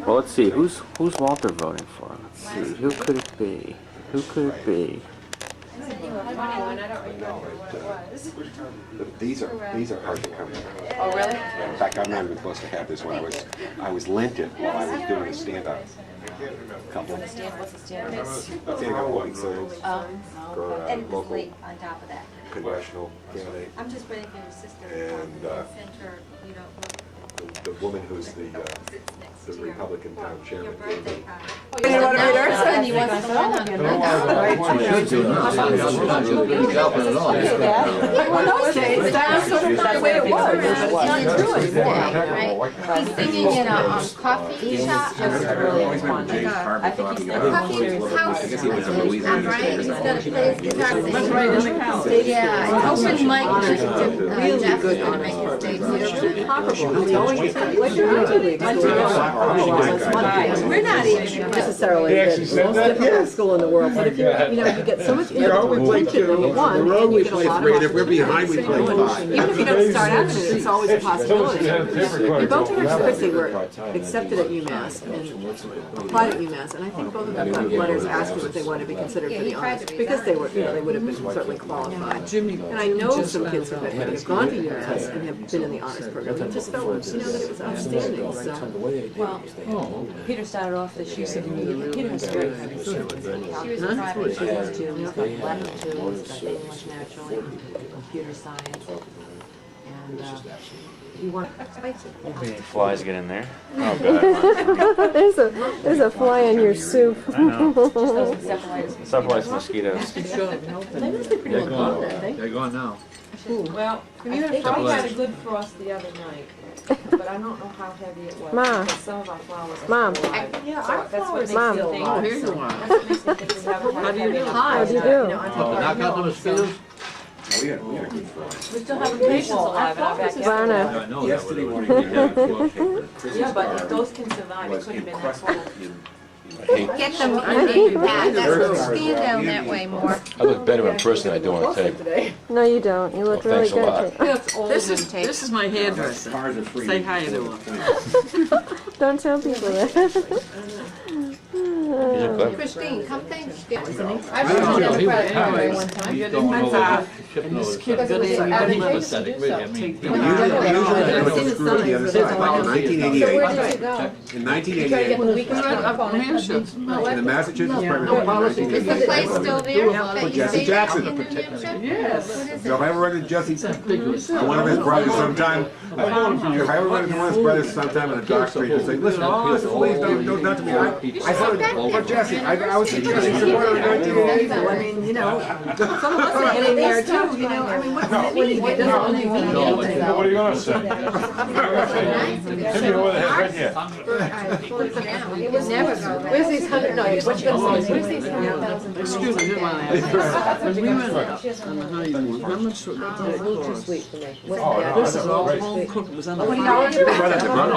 Well, let's see. Who's Walter voting for? Let's see. Who could it be? Who could it be? These are hard to come by. Oh, really? In fact, I'm not even supposed to have this one. I was lent it while I was doing a stand-up. Couple. What's the stand? Stand-up one, so for And it was local late on top of that. congressional candidate. I'm just waiting for your sister. And Sent her, you know, the woman who's the Republican town your chairman. birthday card. You know what I mean? And you want to go on again. Well, in those days, that was sort of the way it was. He's singing in a coffee shop. Just really fun. I think he's in a coffee house. Right? He's gonna play his guitar. That's right, in the house. Yeah, and open mic. Really Jeff's good gonna make his debut. We're not even necessarily the most difficult school in the world, but if you get so much attention, number one, and you get a lot of If we're behind, we play five. even if you don't start out in it, it's always a possibility. We both actually were accepted at UMass and applied at UMass, and I think both of them got letters asking if they wanted to be considered for the honors, because they were, they would have been certainly qualified. And I know some kids who have gone to UMass and have been in the honors program, and just felt, that it was outstanding, so. Well, Peter started off this year, Peter has very good students. She was a Huh? private. She has two, he's got Latin two, he's got English naturally, computer science, and he won. Flies get in there. Oh god. There's a fly in your soup. I know. Encephalitis. Stuff like mosquitoes. They must be pretty well gone, aren't they? They're gone now. Well, we had a good frost the other night, but I don't know how heavy it was. Ma. Because some of our flowers are Mom. still alive. Yeah, So our that's what flowers makes Mom. me think. Oh, here's the one. That's what makes me think we haven't had How do you heavy do? enough. How do you do? Knock out the mosquitoes? We had a good frost. We still have patients alive in our backyard. Rana. I know that. Yesterday morning, we had a Yeah, but if those can survive, it could have been that cold. Get them in the pad. Stand down that way more. I look better in person than I do on tape. No, you don't. You look Well, really thanks a good. lot. This is my hairdresser. Cars are free. Say hi to him. Don't tell people that. Christine, come Thanksgiving. I've seen him in Bradley one time. He's going over, shipping over. He's pathetic, really. I mean, Usually they go through the other side. In 1988, in 1988, in the Massachusetts primary, Is the place still there? for Jesse Jackson. Yes. So if I ever run into Jesse, or one of his brothers sometime, if I ever run into one of his brothers sometime in a dark street, just say, listen, please don't not to me. I heard for Jesse. I was a Jesse supporter in 1988. I mean, some of us are getting there too, I mean, what's it when you get done? What are you gonna say? Timmy, over there, right here. It was never go back. Where's these hundred, no, what you gonna say, where's these 100,000? Excuse me, didn't want to ask. When we went on the honeymoon, how much would that A little too cost? sweet for me. This is all home cooked, it was on the $20 farm. a pound.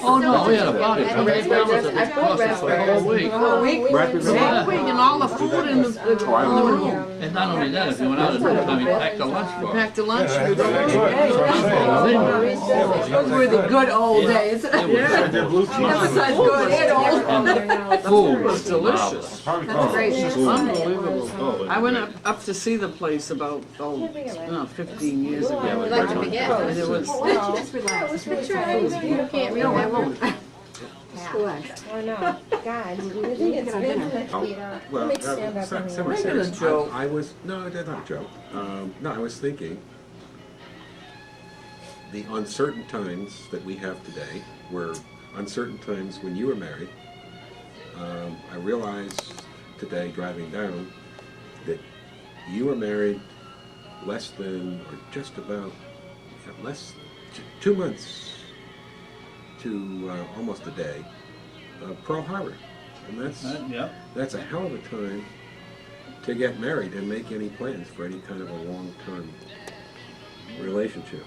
Oh, no, we had a body. How many pounds it would cost us for a whole week? Whole week? Yeah. And all the food in the room. And not only that, if you went out at that time, you packed a lunch for us. Back to lunch. Those were the good old days. Emphasize good and old. And the food was delicious. Gracious. Unbelievable. I went up to see the place about 15 years ago. We'd like to begin. And it was Just relax. You can't read No, I that. won't. Just relax. Oh, no. God, you think it's been, Well, Regular joke. I was, no, that's not a joke. No, I was thinking, the uncertain times that we have today were uncertain times when you were married. I realized today, driving down, that you were married less than, or just about, less, 2 months to almost a day, Pearl Harbor. And that's a hell of a time to get married and make any plans for any kind of a long-term relationship.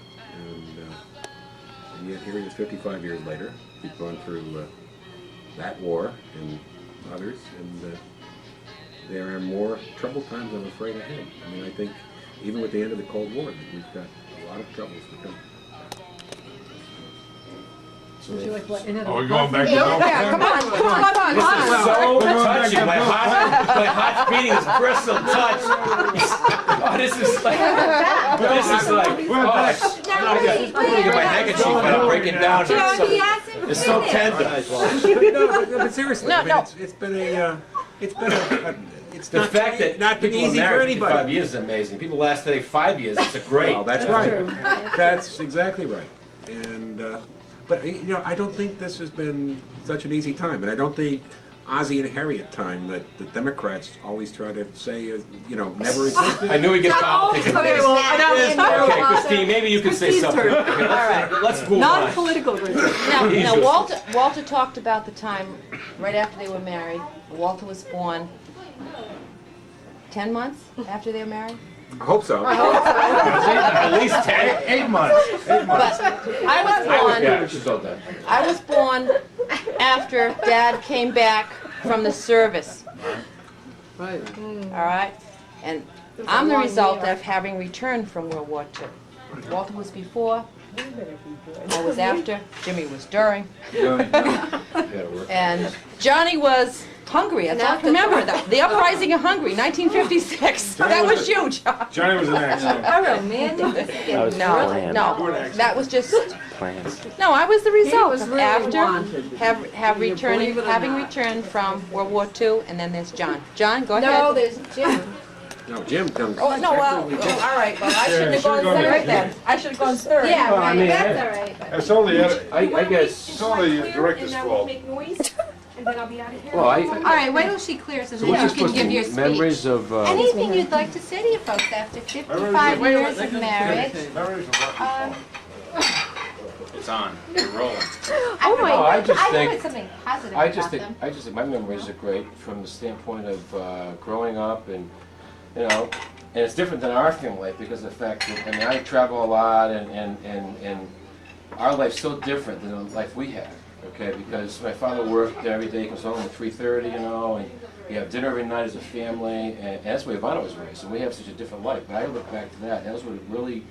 And yet here it is 55 years later. We've gone through that war and others, and there are more troubled times, I'm afraid, ahead. I mean, I think even with the end of the Cold War, we've got a lot of troubles to come. Are we going back to Yeah, come on, come on, come on, come on. So touching. My heart's beating is personal touch. Oh, this is like, I'm gonna get my handkerchief and I'm breaking down. It's so tender. No, but seriously, I mean, No. it's been it's The not, fact that not been people are easy for married 55 anybody. years is amazing. People last today 5 years. It's a great. Well, that's right. That's exactly right. And but you know, I don't think this has been such an easy time, and I don't think Ozzie and Harriet time that the Democrats always try to say, you know, never existed. I knew we'd get politics. Okay, well, I know. Okay, Christine, maybe you can say Christine's something. turn. Okay, let's move on. Non-political reasons. Now, Walter talked about the time right after they were married. Walter was born 10 months after they were married. I hope so. At least 10. 8 months. 8 months. But I She's all done. was born after Dad came back from the service. Right. All right? And I'm the result of having returned from World War II. Walter was before, I was after, Jimmy was during, and Johnny was Hungary. That's all I can remember. The uprising of Hungary, 1956. That was huge. Johnny was an accident. That was No, planned. no, that was just, Plans. no, I was the result was of really after wanted. having believe it or having not. returned from World War II, and then there's John. John, go No, ahead. there's Jim. No, Jim comes. Oh, no, well, all right, well, I shouldn't have gone third then. I should have gone third. Yeah, Well, I right, mean, that's all right. but- It's only, I guess. it's only the director's fault. And then I'll be out of here. Well, All right, wait till she clears and So then what's you this can supposed to give your be? speech. Memories of, Anything you'd like to say to your folks after 55 years of marriage? Memories of Um, It's on. You're rolling. Oh my No, I just I think. put something positive I just about think them. I just think my memories are great from the standpoint of growing up, and you know, and it's different than our family life because of the fact that, I mean, I travel a lot, and our life's so different than the life we had. Okay, because my father worked every day, comes home at 3:30, you know, and we have dinner every night as a family, and that's the way Ivana was raised, and we have such a different life. But I look back to that, and that's what it really.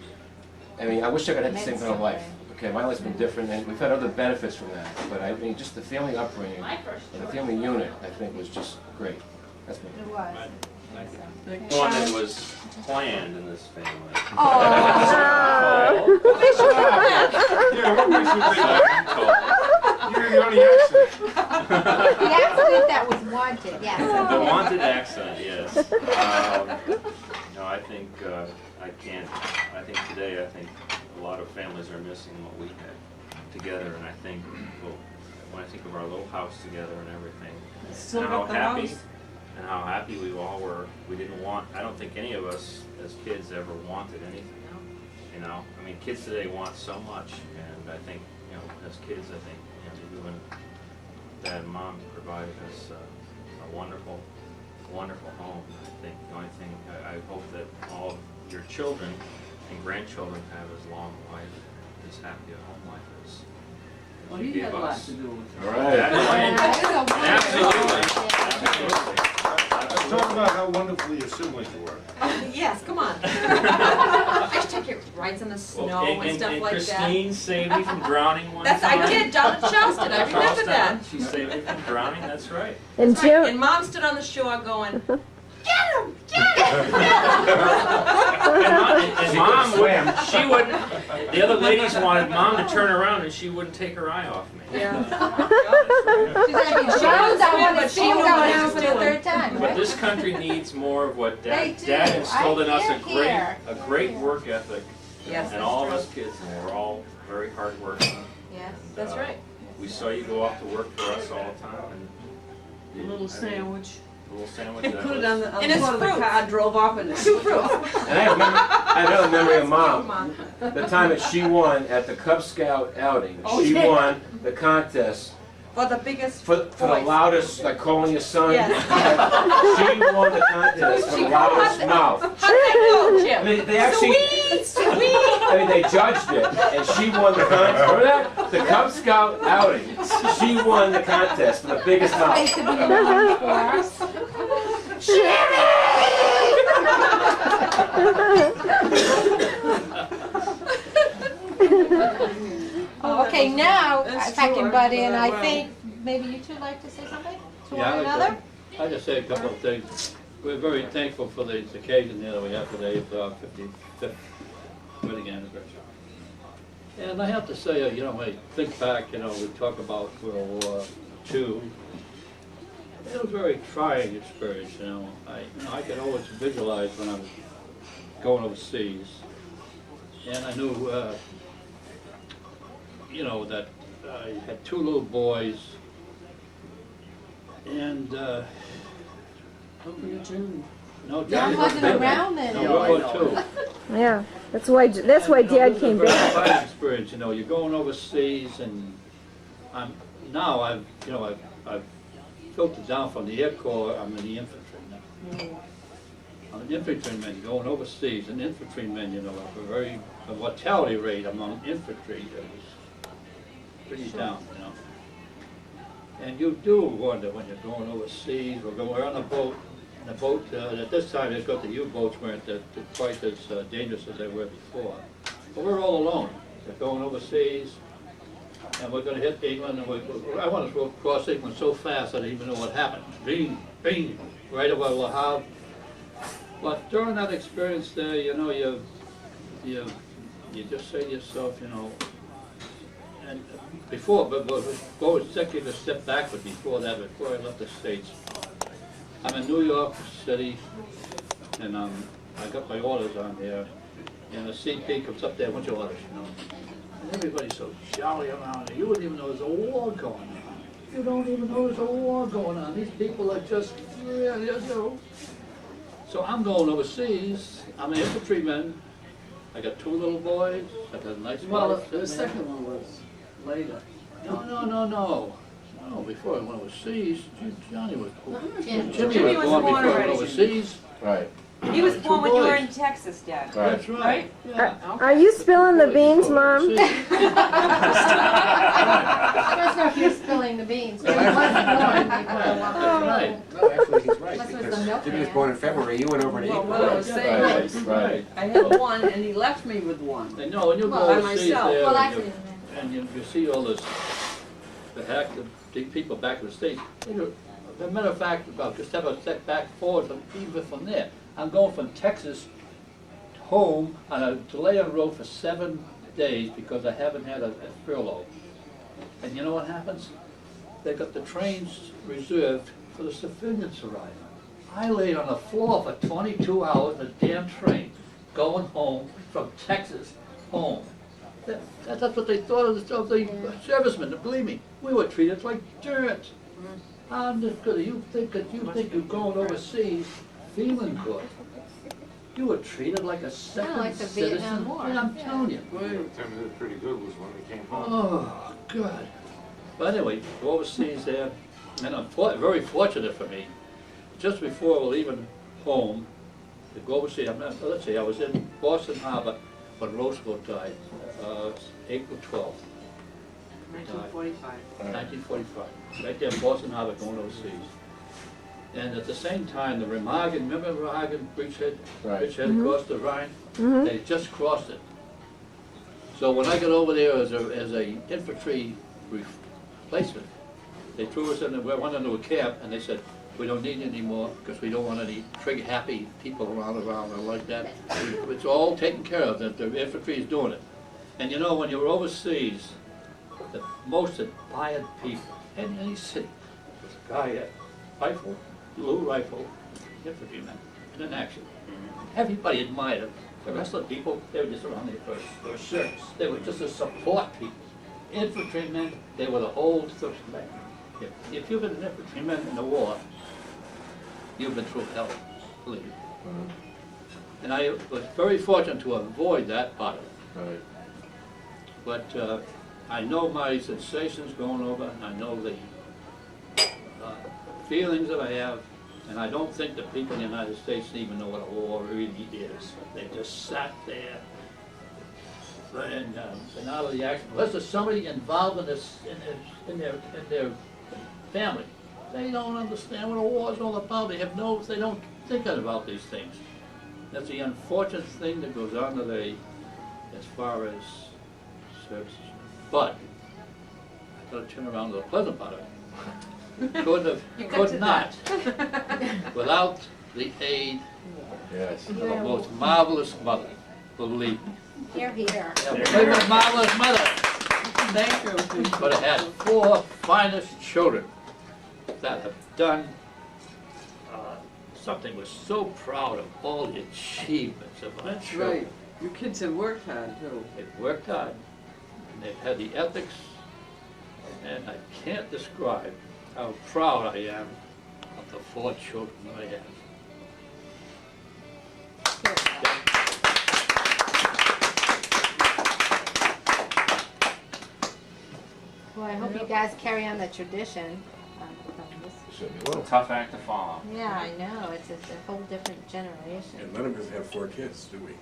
I mean, I wish I could have the same kind of life. Okay, my life's been different, and we've had other benefits from that. But I mean, just the family upbringing, and the family unit, I think, was just great. That's me. It was. One that was planned in this family. Yeah, what makes you think that? You're the only accident. The accident that was wanted, yes. The wanted accent, yes. No, I think, I think today, I think a lot of families are missing what we had together, and I think, well, when I think of our little house together and everything, Still and how got the happy, house. and how happy we all were. We didn't want, I don't think any of us as kids ever wanted anything. You know, I mean, kids today want so much, and I think, you know, as kids, I think, you know, you and Dad and Mom provided us a wonderful, wonderful home. I think the only thing, I hope that all of your children and grandchildren have as long a life, as happy a home life as Well, you he gave had a lot us. to do with it. All right. Absolutely. Let's talk about how wonderful your siblings were. Yes, come on. I used to take rides in the snow Well, and stuff like that. Christine saved me from drowning one That's, time. I did, down in Charleston, I remember that. She saved me from drowning, that's right. And That's right. Jim, And Mom stood on the shore going, And Mom wouldn't, she wouldn't, the other ladies wanted Mom to turn around and she wouldn't take her eye off me. yeah. She's gonna be drowned, I want to But see she him knew go what down she for was the doing. third time, But right? this country needs more of what They Dad, do. Dad instilled in us I hear. a great work ethic. Yes, And that's all of true. us kids, and we're all very hardworking. Yes, And, that's right. We saw you go off to work for us all the time, and A little sandwich. a little sandwich. He that put it was- on the And it's front of the fruit. car, drove off and it's Two fruits. And I have another memory of Mom. Mom. The time that she won at the Cub Scout outing, Oh, she yeah. won the contest For the biggest for the voice. loudest, like calling your son. Yes. She won the contest for the loudest mouth. How'd that go, Jim? They actually, I mean, they judged it, and she won the contest. Remember that? The Cub Scout outing. She won the contest for the biggest mouth. Place to be known for us. Okay, Okay, now, That's if I can true. butt in, I Well, think, maybe you two like to say something to Yeah, one I'd like another? to- I'd just say a couple of things. We're very thankful for this occasion here that we have today for our 55th wedding anniversary. And I have to say, you know, when I think back, you know, we talk about World War II. It was a very trying experience, you know. I could always visualize when I was going overseas. And I knew, you know, that I had two little boys. And, no, John wasn't around then. No, World War II. Yeah, that's why Dad came It's a back. very trying experience, you know, you're going overseas and I've filtered down from the Air Corps, I'm in the infantry now. I'm an infantryman going overseas, an infantryman, you know, the mortality rate among infantry is pretty down, you know. And you do wonder when you're going overseas, we're on a boat, and the boat, at this time, it's got the U-boats weren't quite as dangerous as they were before. But we're all alone. They're going overseas, and we're going to hit England, and I want to cross England so fast I didn't even know what happened. Bing, bing, right over Le Havre. But during that experience there, you know, you just say to yourself, you know, and before, but go a step backward before that, before I left the States. I'm in New York City, and I got my orders on here, and the CP comes up there, what's your orders, you know? And everybody's so jolly around there, you wouldn't even know there's a war going on. You don't even know there's a war going on. These people are just, you know. So I'm going overseas, I'm an infantryman, I got two little boys, I got a nice Well, wife. the second one was later. No, before I went overseas, Johnny was, Yeah, Jimmy was born before I went overseas. Right. He was born when you were boys. in Texas, Dad. That's right. Yeah. Are you spilling the beans, Mom? That's not you spilling the beans. It wasn't born before the war. Right. No, actually, he's right, Unless it was the because milkman. Jimmy was born in February, you went over in Well, April. what I was saying, Right. I had one and he left me with one. And no, when you go Well, by overseas myself. there, Well, and actually, you see all this, the people back in the States, as a matter of fact, just have a step back forward, even from there. I'm going from Texas home on a delay on road for 7 days because I haven't had a furlough. And you know what happens? They got the trains reserved for the civilians arriving. I laid on the floor for 22 hours in a damn train, going home from Texas home. That's what they thought of the servicemen. Believe me, we were treated like dirt. I'm just good. You think you're going overseas feeling good. You were treated like a second like the citizen. Vietnam War. Yeah, I'm telling you. Well, they were pretty good was when we came home. Oh, God. But anyway, go overseas there, and I'm very fortunate for me. Just before leaving home, to go overseas, let's see, I was in Boston Harbor when Roosevelt died, April 12th, 1945. 1945. Right there in Boston Harbor, going overseas. And at the same time, the Remagen, remember Remagen bridgehead? Right. Bridgehead across the Rhine? They just crossed it. So when I got over there as a infantry replacement, they threw us we went into a camp, and they said, we don't need you anymore because we don't want any trig-happy people around or like that. It's all taken care of. The infantry is doing it. And you know, when you're overseas, the most admired people in any city was a guy at rifle, blue rifle, infantryman, in an action. Everybody admired him. The rest of the people, they were just around there for service. They were just to support people. Infantrymen, they were the whole thing. If you've been an infantryman in the war, you've been through hell, believe me. And I was very fortunate to avoid that part of it. Right. But I know my sensations going over, and I know the feelings that I have, and I don't think the people in the United States even know what a war really is. They just sat there and been out of the action. Unless there's somebody involved in this in their family, they don't understand what a war is all about. They don't think about these things. That's the unfortunate thing that goes on today as far as services. But to turn around to the pleasant part of it. Could not, without the aid Yes. of a most marvelous mother, believe me. Here, here. Yeah, a most marvelous mother. Thank you. But it had 4 finest children that have done something we're so proud of, all the achievements of our That's children. right. Your kids have worked hard, too. They've worked hard, and they've had the ethics, and I can't describe how proud I am of the 4 children that I have. Well, I hope you guys carry on the tradition. It's a tough act to follow. Yeah, I know, it's a whole different generation. And none of us have 4 kids, do we?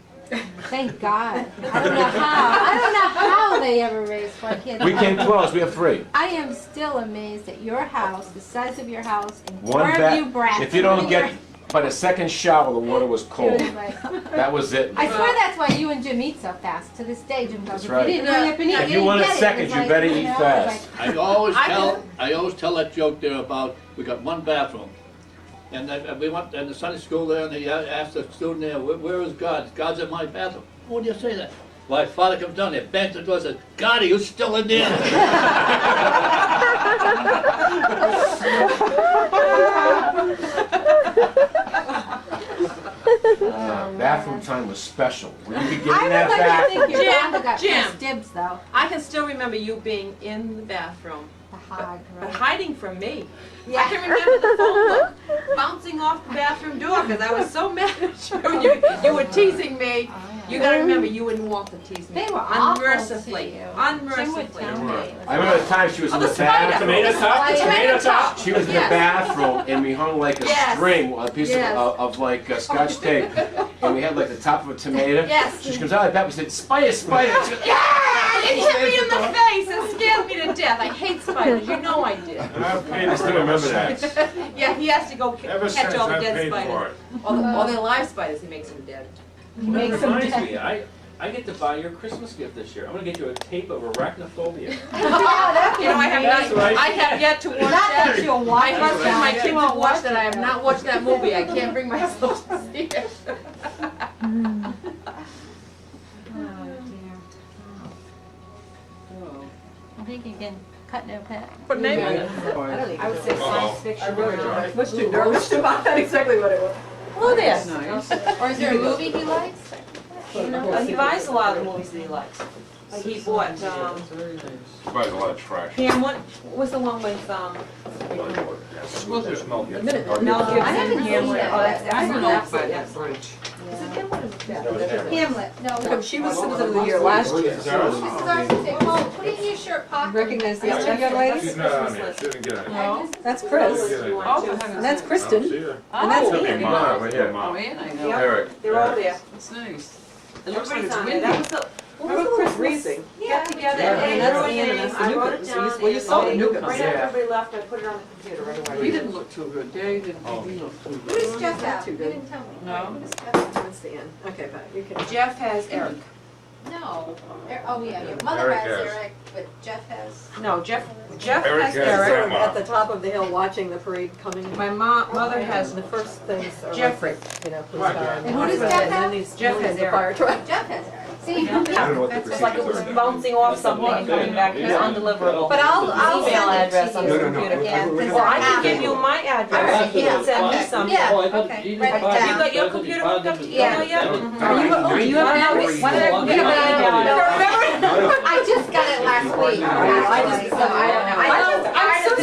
Thank God. I don't know how they ever raised 4 kids. We came close, we have 3. I am still amazed at your house, the size of your house, and One where bath. you brats. If you don't get, by the second shower, the water was cold. Like, That was it. I swear that's why you and Jim eat so fast. To this day, Jim goes, That's if right. you didn't hurry up and eat, If you didn't want it get seconds, It's you like, better you eat know, fast. like- I always tell that joke there about, we got 1 bathroom. And we went in the Sunday school there, and they asked the student there, where is God? God's in my bathroom. Why do you say that? My father comes down there, bangs the door, and says, God, are you still in there? Bathroom time was special. When you could get I in would that like to bathroom. think your Jim, father got Jim. first dibs, though. I can still remember you being in the bathroom, The hog, but right? hiding from me. Yeah. I can remember the phone book bouncing off the bathroom door because I was so mad at you. You were teasing me. You gotta remember, you and Walter teased me They were awful unmercifully. to you. Unmercifully. Jim would tell me. I remember the time she was in the bathroom. Tomato top, the tomato top. She was in the Yes. bathroom and we hung like a Yes. string, a piece Yes. of like Scotch tape, and we had like the top of a tomato. Yes. She comes out of that. We said, "Spider, spider!" She goes, Yeah! It hit me in the face and scared me to death. I hate spiders. You know I did. And I've paid I for still it remember ever that. since. Yeah, he has to go Ever catch since all the I've dead paid for spiders. it. All the live spiders, he makes them dead. That Makes them reminds dead. me, I get to buy your Christmas gift this year. I'm gonna get you a tape of arachnophobia. You know, I have right. I have yet to watch Not that. that you'll watch My it, husband and my John. kids have watched it. I have not watched that movie. I can't bring myself to see it. Oh, dear. I think you can cut no pet. But maybe. I would say Uh-oh. science fiction. I really or tried. much too nervous about that, exactly what it was. Oh, That's there. nice. Or is there a movie he likes? You know? He buys a lot of the movies that he likes. Like he bought, Very nice. Buys a lot of trash. Hamlet, what was the one with, Just melt it. Mel Gibson? I haven't seen Hamlet. that. Oh, that's I don't know excellent, if I yes. like French. Is it Hamlet or is it Hamlet? Hamlet, no. She was Citizen of the Year last year. Mrs. Garcia said, Paul, put it in your shirt pocket. Recognize the other young lady? She's not on here. She didn't get it. No. That's Chris. Oh, And that's I don't Kristen. see her. And that's Could be Ian. mom, but yeah, Oh, mom. and I know. Eric. they're all there. It's nice. It looks like Everybody's it's on there. windy. That was the, Remember Chris Reesing? get together. Yeah, and and that's everyone Ian and names, that's the I wrote it Newcombs. down. Well, you saw the and Newcombs. Right Yeah. after everybody left, I put it on the computer right away. He didn't look too good. Gary didn't think he looked too Who good. does Jeff Not have? too You good. didn't tell me. No. Who does Jeff have? That's the end. Okay, but you can. Jeff has Eric. No. Oh, yeah, your mother Eric has has. Eric, but Jeff has. No, Jeff Eric has has Eric. Eric. Sort of at the top of the hill watching the parade coming. My mother And has the first things are like, Jeffrey. you know, police Right. car. And who does Jeff And then have? these Jeff has millions of Eric. fire trucks. Jeff has Eric. See? I don't know what the It's like it was procedures are. bouncing off something and coming back, it's undeliverable. But I'll Email send it address to on you. the No, no, no. computer. Yeah, because Or I I can have give it. you my address, you Yeah, can send me okay. some. Yeah, Oh, I got okay, Jesus write it Christ. down. You got your computer hooked up to email yet? Are you, oh, do you have Why an don't address? Why did I Yeah, get but it? I Remember? I just got it last week. I just, so I don't know. I